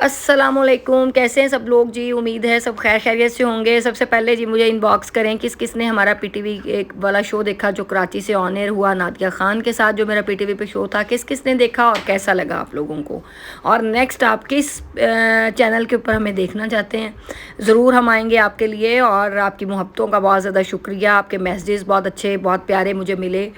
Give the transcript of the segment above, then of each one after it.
अस्सलामुअलैकुम, कैसे हैं सब लोग जी। उम्मीद है सब खैर खैरियत से होंगे। सबसे पहले जी मुझे इनबॉक्स करें किस किस ने हमारा पीटीवी एक वाला शो देखा जो कराची से ऑन एयर हुआ नादिया ख़ान के साथ, जो मेरा पीटीवी पे शो था। किस किस ने देखा और कैसा लगा आप लोगों को, और नेक्स्ट आप किस चैनल के ऊपर हमें देखना चाहते हैं। ज़रूर हम आएंगे आपके लिए, और आपकी मोहब्बतों का बहुत ज़्यादा शुक्रिया। आपके मैसेजेस बहुत अच्छे बहुत प्यारे मुझे मिले।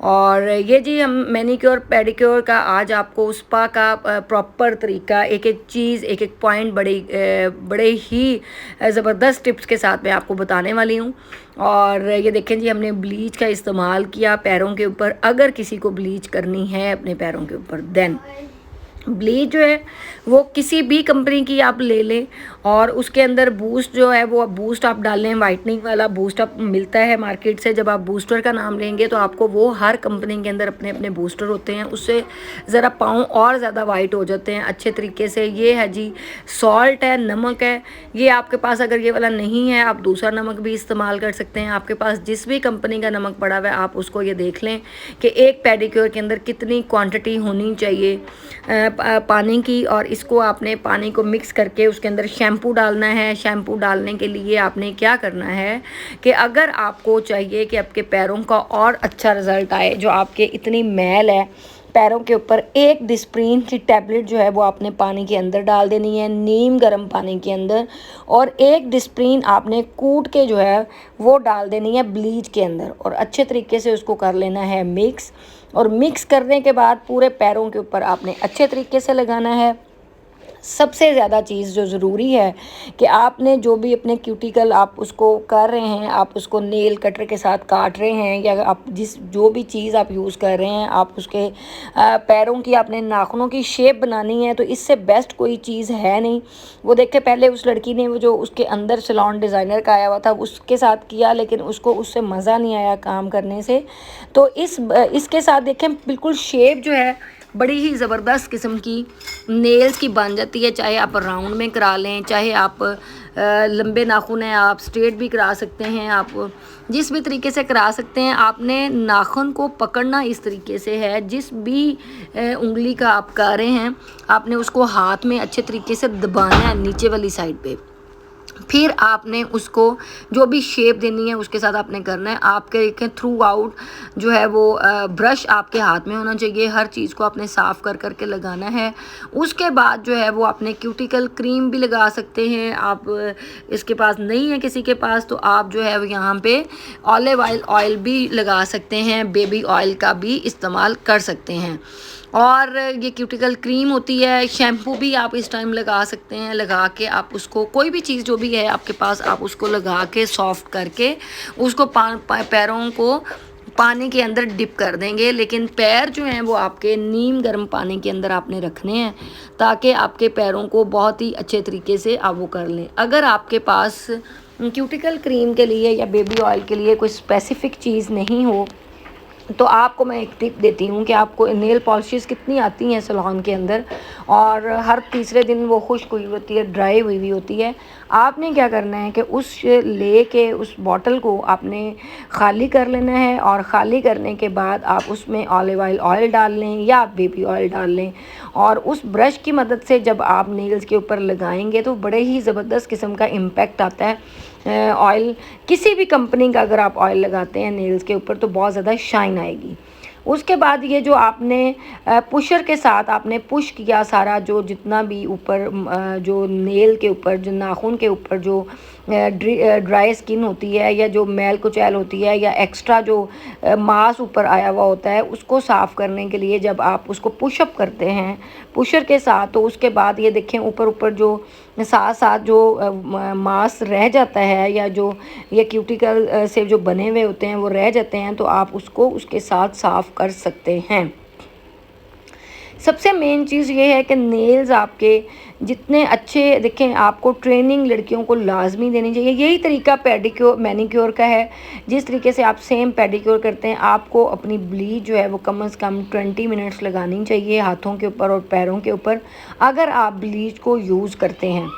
और ये जी हम मैनीक्योर पेडिक्योर का आज आपको स्पा का प्रॉपर तरीका, एक एक चीज़, एक एक पॉइंट बड़े ही ज़बरदस्त टिप्स के साथ मैं आपको बताने वाली हूँ। और ये देखें जी, हमने ब्लीच का इस्तेमाल किया पैरों के ऊपर। अगर किसी को ब्लीच करनी है अपने पैरों के ऊपर, देन ब्लीच जो है वो किसी भी कंपनी की आप ले लें, और उसके अंदर बूस्ट जो है वो बूस्ट आप डालें। वाइटनिंग वाला बूस्ट आप मिलता है मार्केट से। जब आप बूस्टर का नाम लेंगे तो आपको वो हर कंपनी के अंदर अपने अपने बूस्टर होते हैं, उससे ज़रा पाँव और ज़्यादा वाइट हो जाते हैं अच्छे तरीके से। ये है जी सॉल्ट है, नमक है। ये आपके पास अगर ये वाला नहीं है, आप दूसरा नमक भी इस्तेमाल कर सकते हैं। आपके पास जिस भी कंपनी का नमक पड़ा हुआ है आप उसको ये देख लें कि एक पेडिक्योर के अंदर कितनी क्वांटिटी होनी चाहिए पानी की। और इसको आपने पानी को मिक्स करके उसके अंदर शैम्पू डालना है। शैम्पू डालने के लिए आपने क्या करना है कि अगर आपको चाहिए कि आपके पैरों का और अच्छा रिज़ल्ट आए, जो आपके इतनी मैल है पैरों के ऊपर, एक डिस्प्रीन की टैबलेट जो है वो आपने पानी के अंदर डाल देनी है, नीम गर्म पानी के अंदर। और एक डिस्प्रीन आपने कूट के जो है वो डाल देनी है ब्लीच के अंदर, और अच्छे तरीके से उसको कर लेना है मिक्स। और मिक्स करने के बाद पूरे पैरों के ऊपर आपने अच्छे तरीके से लगाना है। सबसे ज़्यादा चीज़ जो ज़रूरी है कि आपने जो भी अपने क्यूटिकल आप उसको कर रहे हैं, आप उसको नेल कटर के साथ काट रहे हैं, या आप जो भी चीज़ आप यूज़ कर रहे हैं, आप उसके पैरों की आपने नाखूनों की शेप बनानी है, तो इससे बेस्ट कोई चीज़ है नहीं। वो देखे पहले उस लड़की ने वो जो उसके अंदर सैलून डिज़ाइनर का आया हुआ था उसके साथ किया, लेकिन उसको उससे मज़ा नहीं आया काम करने से। तो इसके साथ देखें बिल्कुल शेप जो है बड़ी ही ज़बरदस्त किस्म की नेल्स की बन जाती है। चाहे आप राउंड में करा लें, चाहे आप लंबे नाखून हैं आप स्ट्रेट भी करा सकते हैं, आप जिस भी तरीके से करा सकते हैं। आपने नाखून को पकड़ना इस तरीके से है, जिस भी उंगली का आप कर रहे हैं आपने उसको हाथ में अच्छे तरीके से दबाना है नीचे वाली साइड पे। फिर आपने उसको जो भी शेप देनी है उसके साथ आपने करना है। आपके थ्रू आउट जो है वो ब्रश आपके हाथ में होना चाहिए। हर चीज़ को आपने साफ़ कर करके लगाना है। उसके बाद जो है वो आपने क्यूटिकल क्रीम भी लगा सकते हैं। आप इसके पास नहीं है किसी के पास तो आप जो है वो यहाँ पे ऑलिव ऑयल भी लगा सकते हैं, बेबी ऑयल का भी इस्तेमाल कर सकते हैं। और ये क्यूटिकल क्रीम होती है, शैम्पू भी आप इस टाइम लगा सकते हैं। लगा के आप उसको कोई भी चीज़ जो भी है आपके पास आप उसको लगा के सॉफ्ट करके उसको पैरों को पानी के अंदर डिप कर देंगे। लेकिन पैर जो हैं वो आपके नीम गर्म पानी के अंदर आपने रखने हैं, ताकि आपके पैरों को बहुत ही अच्छे तरीके से आप वो कर लें। अगर आपके पास क्यूटिकल क्रीम के लिए या बेबी ऑयल के लिए कोई स्पेसिफ़िक चीज़ नहीं हो, तो आपको मैं एक टिप देती हूँ कि आपको नेल पॉलिशेस कितनी आती हैं सैलून के अंदर, और हर तीसरे दिन वो खुश्क हुई होती है, ड्राई हुई हुई होती है। आपने क्या करना है कि उस बॉटल को आपने ख़ाली कर लेना है, और ख़ाली करने के बाद आप उसमें ऑलिव ऑयल डाल लें या आप बेबी ऑयल डाल लें। और उस ब्रश की मदद से जब आप नेल्स के ऊपर लगाएंगे तो बड़े ही ज़बरदस्त किस्म का इम्पैक्ट आता है। ऑयल किसी भी कंपनी का अगर आप ऑयल लगाते हैं नेल्स के ऊपर तो बहुत ज़्यादा शाइन आएगी। उसके बाद ये जो आपने पुशर के साथ आपने पुश किया सारा जो जितना भी ऊपर जो नेल के ऊपर जो नाखून के ऊपर जो ड्राई स्किन होती है, या जो मैल कुचैल होती है, या एक्स्ट्रा जो मांस ऊपर आया हुआ होता है, उसको साफ़ करने के लिए जब आप उसको पुशअप करते हैं पुशर के साथ, तो उसके बाद ये देखें ऊपर जो साथ साथ जो मांस रह जाता है, या जो ये क्यूटिकल से जो बने हुए होते हैं वो रह जाते हैं, तो आप उसको उसके साथ साफ़ कर सकते हैं। सबसे मेन चीज़ ये है कि नेल्स आपके जितने अच्छे देखें, आपको ट्रेनिंग लड़कियों को लाजमी देनी चाहिए। यही तरीका पेडिक्योर मैनीक्योर का है। जिस तरीके से आप सेम पेडिक्योर करते हैं, आपको अपनी ब्लीच जो है वो कम से कम 20 मिनट्स लगानी चाहिए हाथों के ऊपर और पैरों के ऊपर, अगर आप ब्लीच को यूज़ करते हैं।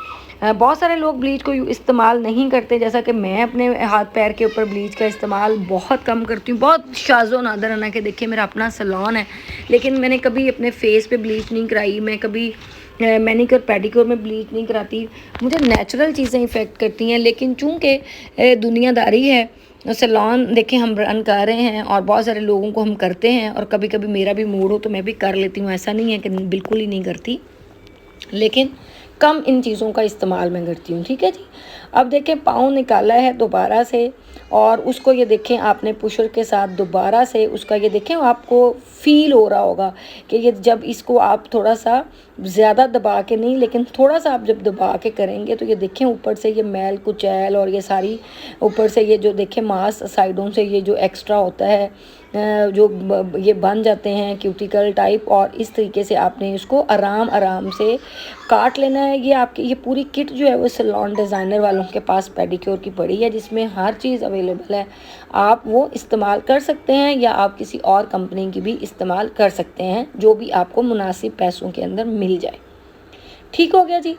बहुत सारे लोग ब्लीच को इस्तेमाल नहीं करते, जैसा कि मैं अपने हाथ पैर के ऊपर ब्लीच का इस्तेमाल बहुत कम करती हूँ। बहुत शाज़ो नादर है ना कि देखिए मेरा अपना सैलून है, लेकिन मैंने कभी अपने फेस पे ब्लीच नहीं कराई। मैं कभी मैनिक्योर पेडिक्योर में ब्लीच नहीं कराती, मुझे नेचुरल चीज़ें इफ़ेक्ट करती हैं। लेकिन चूँकि दुनियादारी है, सैलून देखें हम रन कर रहे हैं और बहुत सारे लोगों को हम करते हैं, और कभी कभी मेरा भी मूड हो तो मैं भी कर लेती हूँ, ऐसा नहीं है कि बिल्कुल ही नहीं करती, लेकिन कम इन चीज़ों का इस्तेमाल मैं करती हूँ। ठीक है जी। अब देखें पाँव निकाला है दोबारा से, और उसको ये देखें आपने पुशर के साथ दोबारा से उसका ये देखें, आपको फील हो रहा होगा कि ये जब इसको आप थोड़ा सा ज़्यादा दबा के नहीं, लेकिन थोड़ा सा आप जब दबा के करेंगे तो ये देखें ऊपर से ये मैल कुचैल और ये सारी ऊपर से ये जो देखें मांस साइडों से ये जो एक्स्ट्रा होता है, ये बन जाते हैं क्यूटिकल टाइप, और इस तरीके से आपने इसको आराम आराम से काट लेना है। ये आपकी ये पूरी किट जो है वो सैलून डिज़ाइनर वालों के पास पेडिक्योर की पड़ी है, जिसमें हर चीज़ अवेलेबल है। आप वो इस्तेमाल कर सकते हैं या आप किसी और कंपनी की भी इस्तेमाल कर सकते हैं, जो भी आपको मुनासिब पैसों के अंदर मिल जाए। ठीक हो गया जी।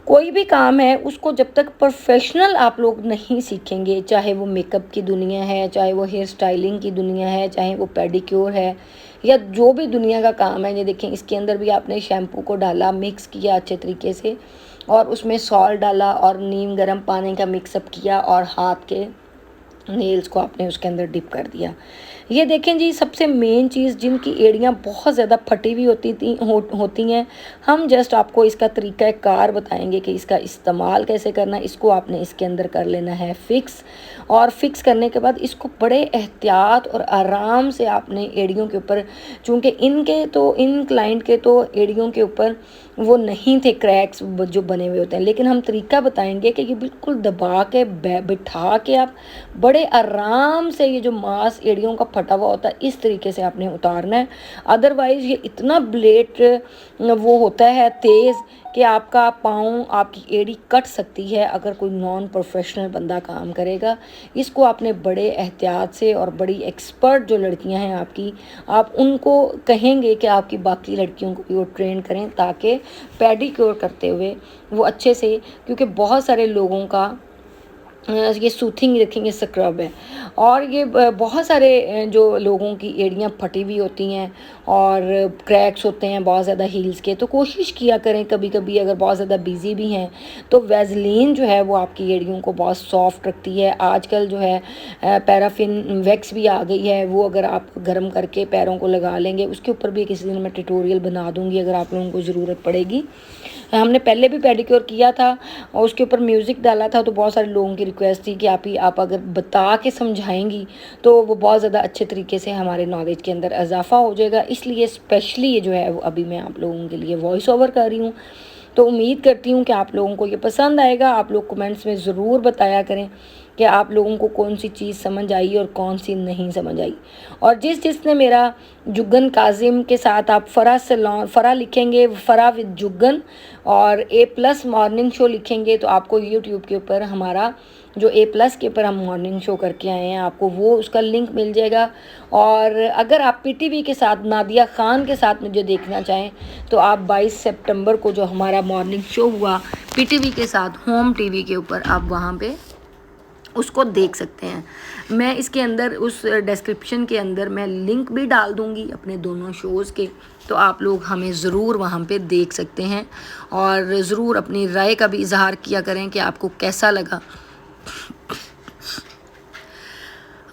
कोई भी काम है उसको जब तक प्रोफेशनल आप लोग नहीं सीखेंगे, चाहे वो मेकअप की दुनिया है, चाहे वो हेयर स्टाइलिंग की दुनिया है, चाहे वो पेडिक्योर है, या जो भी दुनिया का काम है। ये देखें इसके अंदर भी आपने शैम्पू को डाला, मिक्स किया अच्छे तरीके से, और उसमें सॉल्ट डाला और नीम गर्म पानी का मिक्सअप किया, और हाथ के नेल्स को आपने उसके अंदर डिप कर दिया। ये देखें जी, सबसे मेन चीज़, जिनकी एड़ियाँ बहुत ज़्यादा फटी हुई होती हैं, हम जस्ट आपको इसका तरीका कार बताएंगे कि इसका इस्तेमाल कैसे करना है। इसको आपने इसके अंदर कर लेना है फिक्स, और फिक्स करने के बाद इसको बड़े एहतियात और आराम से आपने एड़ियों के ऊपर, चूँकि इन क्लाइंट के तो एड़ियों के ऊपर वो नहीं थे क्रैक्स जो बने हुए होते हैं, लेकिन हम तरीका बताएंगे कि ये बिल्कुल दबा के बिठा के आप बड़े आराम से ये जो मांस एड़ियों का फटा हुआ होता है इस तरीके से आपने उतारना है। अदरवाइज़ ये इतना ब्लेड वो होता है तेज़ कि आपका पाँव, आपकी एड़ी कट सकती है अगर कोई नॉन प्रोफेशनल बंदा काम करेगा। इसको आपने बड़े एहतियात से, और बड़ी एक्सपर्ट जो लड़कियां हैं आपकी, आप उनको कहेंगे कि आपकी बाकी लड़कियों को भी वो ट्रेन करें, ताकि पेडिक्योर करते हुए वो अच्छे से, क्योंकि बहुत सारे लोगों का ये सूथिंग रखेंगे स्क्रब है, और ये बहुत सारे जो लोगों की एड़ियाँ फटी हुई होती हैं और क्रैक्स होते हैं बहुत ज़्यादा हील्स के, तो कोशिश किया करें कभी कभी अगर बहुत ज़्यादा बिजी भी हैं तो वैसलीन जो है वो आपकी एड़ियों को बहुत सॉफ्ट रखती है। आजकल जो है पैराफिन वैक्स भी आ गई है, वो अगर आप गर्म करके पैरों को लगा लेंगे, उसके ऊपर भी किसी दिन मैं ट्यूटोरियल बना दूँगी अगर आप लोगों को ज़रूरत पड़ेगी। हमने पहले भी पेडिक्योर किया था और उसके ऊपर म्यूज़िक डाला था, तो बहुत सारे लोगों की रिक्वेस्ट थी कि आप अगर बता के समझाएंगी तो वो बहुत ज़्यादा अच्छे तरीके से हमारे नॉलेज के अंदर इजाफा हो जाएगा। इसलिए स्पेशली ये जो है वो अभी मैं आप लोगों के लिए वॉइस ओवर कर रही हूँ। तो उम्मीद करती हूँ कि आप लोगों को ये पसंद आएगा। आप लोग कमेंट्स में ज़रूर बताया करें कि आप लोगों को कौन सी चीज़ समझ आई और कौन सी नहीं समझ आई। और जिसने मेरा जुगन काजिम के साथ आप फ़रा लिखेंगे, फ़रा विद जुगन, और A+ मॉर्निंग शो लिखेंगे, तो आपको यूट्यूब के ऊपर हमारा जो A+ के ऊपर हम मॉर्निंग शो करके आए हैं, आपको वो उसका लिंक मिल जाएगा। और अगर आप PTV के साथ नादिया ख़ान के साथ मुझे देखना चाहें तो आप 22 सितंबर को जो हमारा मॉर्निंग शो हुआ PTV के साथ होम TV के ऊपर, आप वहाँ पे उसको देख सकते हैं। मैं इसके अंदर उस डिस्क्रिप्शन के अंदर मैं लिंक भी डाल दूँगी अपने दोनों शोज़ के, तो आप लोग हमें ज़रूर वहाँ पे देख सकते हैं, और ज़रूर अपनी राय का भी इजहार किया करें कि आपको कैसा लगा।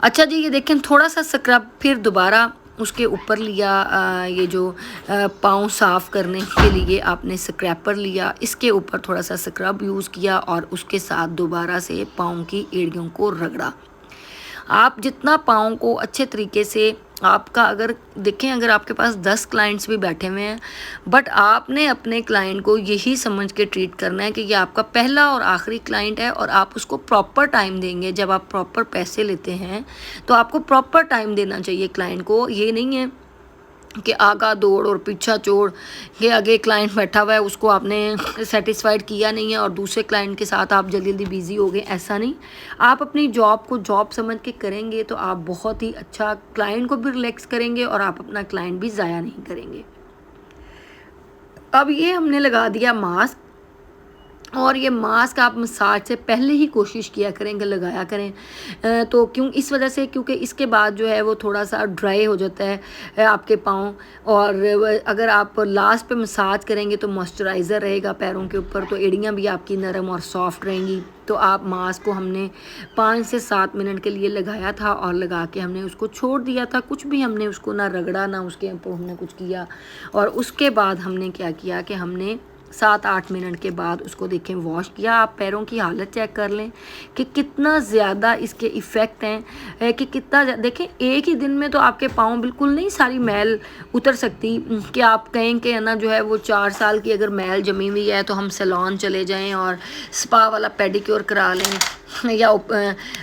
अच्छा जी, ये देखें थोड़ा सा स्क्रब फिर दोबारा उसके ऊपर लिया, ये जो पाँव साफ़ करने के लिए आपने स्क्रैपर लिया, इसके ऊपर थोड़ा सा स्क्रब यूज़ किया और उसके साथ दोबारा से पाँव की एड़ियों को रगड़ा। आप जितना पाँव को अच्छे तरीके से, आपका अगर देखें अगर आपके पास 10 क्लाइंट्स भी बैठे हुए हैं, बट आपने अपने क्लाइंट को यही समझ के ट्रीट करना है कि ये आपका पहला और आखिरी क्लाइंट है, और आप उसको प्रॉपर टाइम देंगे। जब आप प्रॉपर पैसे लेते हैं तो आपको प्रॉपर टाइम देना चाहिए क्लाइंट को। ये नहीं है कि आगा दौड़ और पीछा छोड़ के आगे क्लाइंट बैठा हुआ है उसको आपने सेटिस्फाइड किया नहीं है और दूसरे क्लाइंट के साथ आप जल्दी जल्दी बिजी हो गए, ऐसा नहीं। आप अपनी जॉब को जॉब समझ के करेंगे तो आप बहुत ही अच्छा क्लाइंट को भी रिलैक्स करेंगे और आप अपना क्लाइंट भी ज़ाया नहीं करेंगे। अब ये हमने लगा दिया मास्क, और ये मास्क आप मसाज से पहले ही कोशिश किया करें कि लगाया करें। तो क्यों इस वजह से, क्योंकि इसके बाद जो है वो थोड़ा सा ड्राई हो जाता है आपके पाँव। और अगर आप लास्ट पे मसाज करेंगे तो मॉइस्चराइज़र रहेगा पैरों के ऊपर, तो एड़ियाँ भी आपकी नरम और सॉफ्ट रहेंगी। तो आप मास्क को हमने 5 से 7 मिनट के लिए लगाया था और लगा के हमने उसको छोड़ दिया था। कुछ भी हमने उसको ना रगड़ा, ना उसके ऊपर हमने कुछ किया। और उसके बाद हमने क्या किया कि हमने 7-8 मिनट के बाद उसको देखें वॉश किया। आप पैरों की हालत चेक कर लें कि कितना ज़्यादा इसके इफ़ेक्ट हैं, कि कितना देखें एक ही दिन में तो आपके पाँव बिल्कुल नहीं सारी मैल उतर सकती कि आप कहें कि ना जो है वो 4 साल की अगर मैल जमी हुई है तो हम सैलून चले जाएं और स्पा वाला पेडिक्योर करा लें, या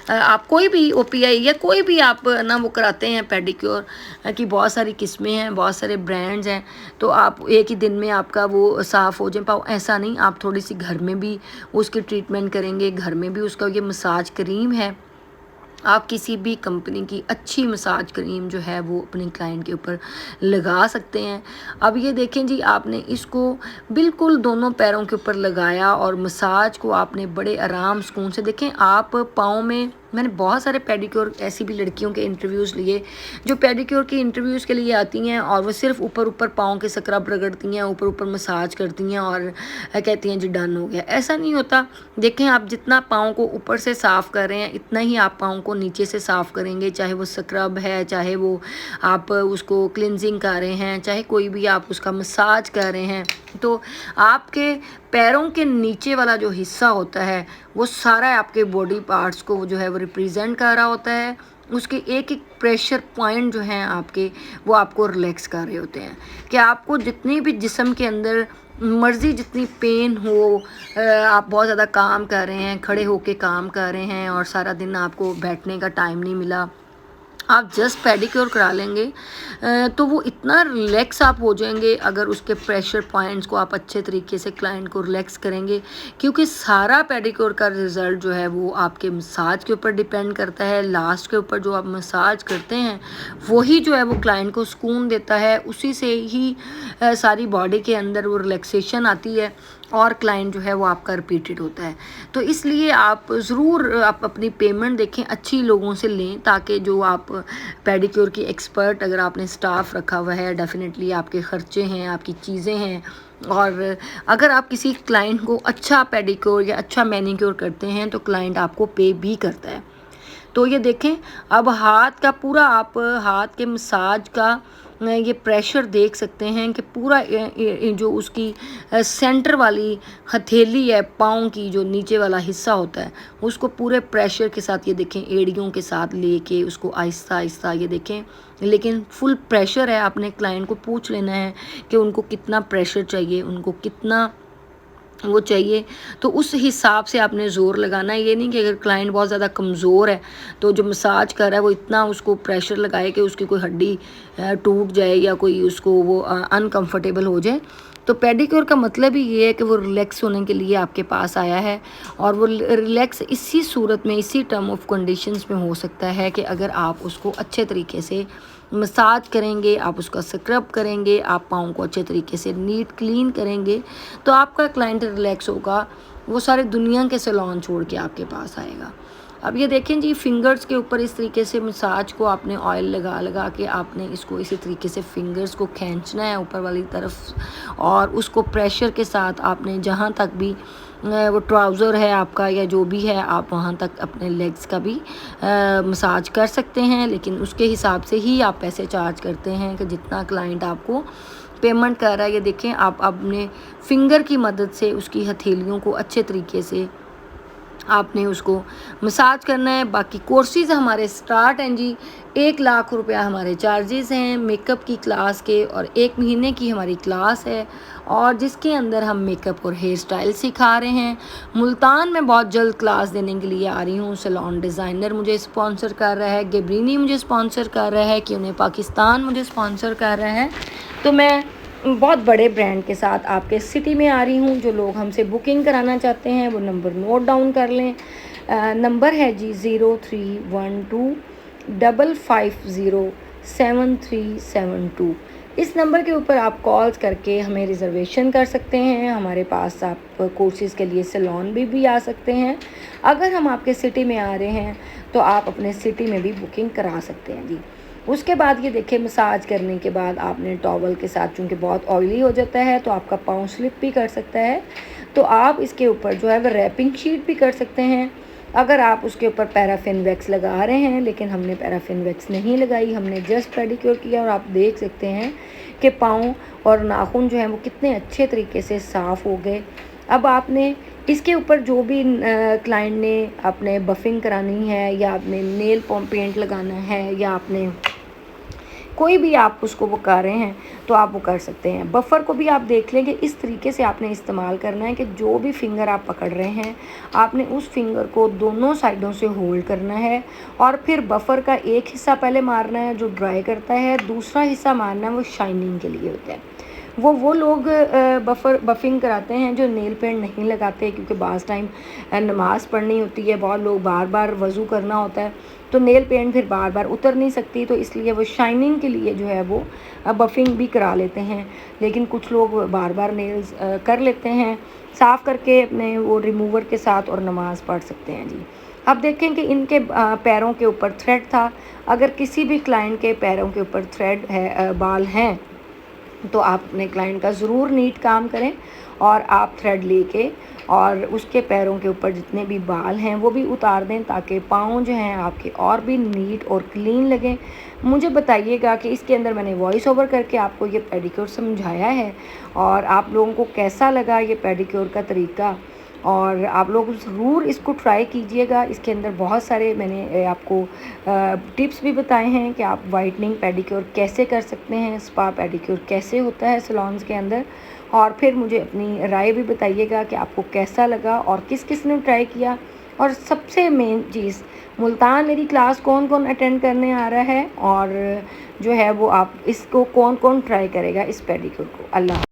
आप कोई भी OPI या कोई भी आप ना वो कराते हैं पेडिक्योर की बहुत सारी किस्में हैं, बहुत सारे ब्रांड्स हैं। तो आप एक ही दिन में आपका वो साफ़ हो जाए पाओ, ऐसा नहीं। आप थोड़ी सी घर में भी उसकी ट्रीटमेंट करेंगे, घर में भी उसका ये मसाज क्रीम है, आप किसी भी कंपनी की अच्छी मसाज क्रीम जो है वो अपने क्लाइंट के ऊपर लगा सकते हैं। अब ये देखें जी, आपने इसको बिल्कुल दोनों पैरों के ऊपर लगाया और मसाज को आपने बड़े आराम सुकून से, देखें आप पाँव में, मैंने बहुत सारे पेडिक्योर ऐसी भी लड़कियों के इंटरव्यूज़ लिए जो पेडिक्योर की इंटरव्यूज़ के लिए आती हैं और वो सिर्फ ऊपर ऊपर पाँव के स्क्रब रगड़ती हैं, ऊपर ऊपर मसाज करती हैं और कहती हैं जी डन हो गया। ऐसा नहीं होता। देखें आप जितना पाँव को ऊपर से साफ़ कर रहे हैं इतना ही आप पाँव को नीचे से साफ़ करेंगे, चाहे वो स्क्रब है, चाहे वो आप उसको क्लिनजिंग कर रहे हैं, चाहे कोई भी आप उसका मसाज कर रहे हैं। तो आपके पैरों के नीचे वाला जो हिस्सा होता है वो सारा आपके बॉडी पार्ट्स को जो है वो रिप्रेजेंट कर रहा होता है। उसके एक एक प्रेशर पॉइंट जो हैं आपके, वो आपको रिलैक्स कर रहे होते हैं। कि आपको जितनी भी जिस्म के अंदर मर्ज़ी जितनी पेन हो, आप बहुत ज़्यादा काम कर रहे हैं, खड़े होके काम कर रहे हैं और सारा दिन आपको बैठने का टाइम नहीं मिला, आप जस्ट पेडिक्योर करा लेंगे तो वो इतना रिलैक्स आप हो जाएंगे। अगर उसके प्रेशर पॉइंट्स को आप अच्छे तरीके से क्लाइंट को रिलैक्स करेंगे, क्योंकि सारा पेडिक्योर का रिज़ल्ट जो है वो आपके मसाज के ऊपर डिपेंड करता है। लास्ट के ऊपर जो आप मसाज करते हैं वही जो है वो क्लाइंट को सुकून देता है, उसी से ही सारी बॉडी के अंदर वो रिलैक्सेशन आती है और क्लाइंट जो है वो आपका रिपीटेड होता है। तो इसलिए आप ज़रूर आप अपनी पेमेंट देखें अच्छी लोगों से लें, ताकि जो आप पेडिक्योर की एक्सपर्ट अगर आपने स्टाफ रखा हुआ है, डेफिनेटली आपके ख़र्चे हैं, आपकी चीज़ें हैं। और अगर आप किसी क्लाइंट को अच्छा पेडिक्योर या अच्छा मैनिक्योर करते हैं तो क्लाइंट आपको पे भी करता है। तो ये देखें, अब हाथ का पूरा आप हाथ के मसाज का ये प्रेशर देख सकते हैं कि पूरा जो उसकी सेंटर वाली हथेली है, पाँव की जो नीचे वाला हिस्सा होता है, उसको पूरे प्रेशर के साथ ये देखें एड़ियों के साथ लेके उसको आहिस्ता आहिस्ता ये देखें। लेकिन फुल प्रेशर है, आपने क्लाइंट को पूछ लेना है कि उनको कितना प्रेशर चाहिए, उनको कितना वो चाहिए, तो उस हिसाब से आपने ज़ोर लगाना है। ये नहीं कि अगर क्लाइंट बहुत ज़्यादा कमज़ोर है तो जो मसाज कर रहा है वो इतना उसको प्रेशर लगाए कि उसकी कोई हड्डी टूट जाए या कोई उसको वो अनकंफर्टेबल हो जाए। तो पेडिक्योर का मतलब ही ये है कि वो रिलैक्स होने के लिए आपके पास आया है, और वो रिलैक्स इसी सूरत में, इसी टर्म ऑफ कंडीशंस में हो सकता है कि अगर आप उसको अच्छे तरीके से मसाज करेंगे, आप उसका स्क्रब करेंगे, आप पाँव को अच्छे तरीके से नीट क्लीन करेंगे, तो आपका क्लाइंट रिलैक्स होगा, वो सारे दुनिया के सैलून छोड़ के आपके पास आएगा। अब ये देखें जी, फिंगर्स के ऊपर इस तरीके से मसाज को आपने ऑयल लगा लगा के आपने इसको इसी तरीके से फिंगर्स को खींचना है ऊपर वाली तरफ, और उसको प्रेशर के साथ आपने जहाँ तक भी वो ट्राउज़र है आपका या जो भी है, आप वहाँ तक अपने लेग्स का भी मसाज कर सकते हैं। लेकिन उसके हिसाब से ही आप पैसे चार्ज करते हैं कि जितना क्लाइंट आपको पेमेंट कर रहा है। ये देखें, आप अपने फिंगर की मदद से उसकी हथेलियों को अच्छे तरीके से आपने उसको मसाज करना है। बाकी कोर्सेज़ हमारे स्टार्ट हैं जी, 1 लाख रुपया हमारे चार्जेस हैं मेकअप की क्लास के, और 1 महीने की हमारी क्लास है और जिसके अंदर हम मेकअप और हेयर स्टाइल सिखा रहे हैं। मुल्तान में बहुत जल्द क्लास देने के लिए आ रही हूँ। सैलून डिज़ाइनर मुझे स्पॉन्सर कर रहा है, गेब्रिनी मुझे स्पॉन्सर कर रहा है, क्यों पाकिस्तान मुझे स्पॉन्सर कर रहा है। तो मैं बहुत बड़े ब्रांड के साथ आपके सिटी में आ रही हूँ। जो लोग हमसे बुकिंग कराना चाहते हैं वो नंबर नोट डाउन कर लें। नंबर है जी 0312 550 7372। इस नंबर के ऊपर आप कॉल्स करके हमें रिज़र्वेशन कर सकते हैं। हमारे पास आप कोर्सेज़ के लिए सैलून भी आ सकते हैं। अगर हम आपके सिटी में आ रहे हैं तो आप अपने सिटी में भी बुकिंग करा सकते हैं जी। उसके बाद ये देखिए, मसाज करने के बाद आपने टॉवल के साथ, चूँकि बहुत ऑयली हो जाता है तो आपका पाँव स्लिप भी कर सकता है, तो आप इसके ऊपर जो है वो रैपिंग शीट भी कर सकते हैं। अगर आप उसके ऊपर पैराफिन वैक्स लगा रहे हैं, लेकिन हमने पैराफिन वैक्स नहीं लगाई, हमने जस्ट पेडिक्योर किया और आप देख सकते हैं कि पाँव और नाखून जो हैं वो कितने अच्छे तरीके से साफ़ हो गए। अब आपने इसके ऊपर जो भी क्लाइंट ने आपने बफिंग करानी है या आपने नेल पेंट लगाना है या आपने कोई भी आप उसको वो कर रहे हैं तो आप वो कर सकते हैं। बफ़र को भी आप देख लें कि इस तरीके से आपने इस्तेमाल करना है कि जो भी फिंगर आप पकड़ रहे हैं आपने उस फिंगर को दोनों साइडों से होल्ड करना है और फिर बफ़र का एक हिस्सा पहले मारना है जो ड्राई करता है, दूसरा हिस्सा मारना है वो शाइनिंग के लिए होता है। वो लोग बफिंग कराते हैं जो नेल पेंट नहीं लगाते, क्योंकि बाज़ टाइम नमाज़ पढ़नी होती है, बहुत लोग बार बार वज़ू करना होता है तो नेल पेंट फिर बार बार उतर नहीं सकती, तो इसलिए वो शाइनिंग के लिए जो है वो बफिंग भी करा लेते हैं। लेकिन कुछ लोग बार बार नेल्स कर लेते हैं साफ़ करके अपने वो रिमूवर के साथ और नमाज़ पढ़ सकते हैं जी। अब देखें कि इनके पैरों के ऊपर थ्रेड था। अगर किसी भी क्लाइंट के पैरों के ऊपर थ्रेड है, बाल हैं, तो आप अपने क्लाइंट का ज़रूर नीट काम करें और आप थ्रेड लेके और उसके पैरों के ऊपर जितने भी बाल हैं वो भी उतार दें, ताकि पाँव जो हैं आपके और भी नीट और क्लीन लगें। मुझे बताइएगा कि इसके अंदर मैंने वॉइस ओवर करके आपको ये पेडिक्योर समझाया है और आप लोगों को कैसा लगा ये पेडिक्योर का तरीका, और आप लोग ज़रूर इसको ट्राई कीजिएगा। इसके अंदर बहुत सारे मैंने आपको टिप्स भी बताए हैं कि आप वाइटनिंग पेडिक्योर कैसे कर सकते हैं, स्पा पेडिक्योर कैसे होता है सैलून्स के अंदर, और फिर मुझे अपनी राय भी बताइएगा कि आपको कैसा लगा और किस किस ने ट्राई किया। और सबसे मेन चीज़, मुल्तान मेरी क्लास कौन कौन अटेंड करने आ रहा है और जो है वो आप इसको कौन कौन ट्राई करेगा इस पेडिक्योर को। अल्लाह।